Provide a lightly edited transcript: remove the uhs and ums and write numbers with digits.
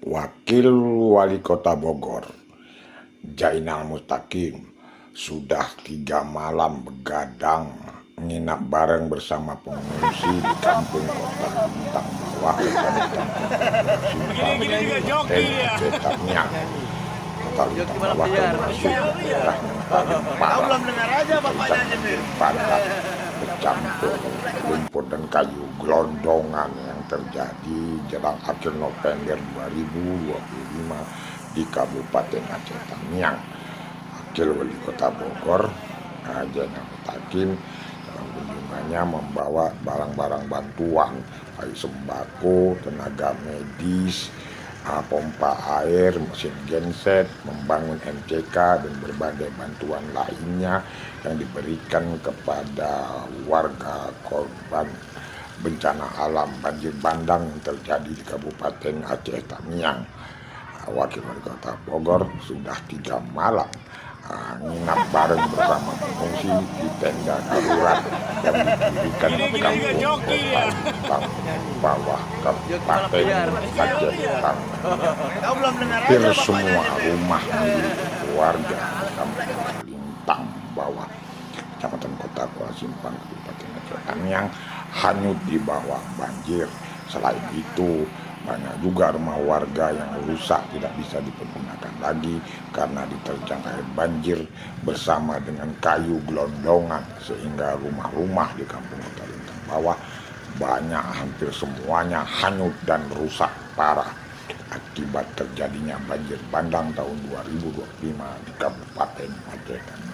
Wakil Wali Kota Bogor, Jainal Mustaqim, sudah 3 malam begadang menginap bareng bersama pengungsi di kampung Kota Lintang Bawah, Kecamatan Aceh Tamiang. Kota Lintang Bawah termasuk daerah yang paling parah padat bercampur lumpur dan kayu gelondongan yang terjadi jelang akhir November 2025 di Kabupaten Aceh Tamiang. Wakil Wali Kota Bogor, Jainal Mustaqim, dalam kunjungannya membawa barang-barang bantuan, baik sembako, tenaga medis, pompa air, mesin genset, membangun MCK, dan berbagai bantuan lainnya yang diberikan kepada warga korban bencana alam banjir bandang yang terjadi di Kabupaten Aceh Tamiang. Wakil Wali Kota Bogor sudah 3 malam nginap bareng bersama pengungsi di tenda darurat yang didirikan di kampung Kota Lintang Bawah, Kabupaten Aceh Tamiang. Hampir semua rumah milik warga kampung Kota Lintang Bawah, Kecamatan Kota Kuala Simpang, Kabupaten Aceh Tamiang, hanyut di bawah banjir. Selain itu, banyak juga rumah warga yang rusak tidak bisa dipergunakan lagi karena diterjang air banjir bersama dengan kayu gelondongan, sehingga rumah-rumah di kampung Kota Lintang Bawah hampir semuanya hanyut dan rusak parah akibat terjadinya banjir bandang tahun 2025 di Kabupaten Aceh Tamiang.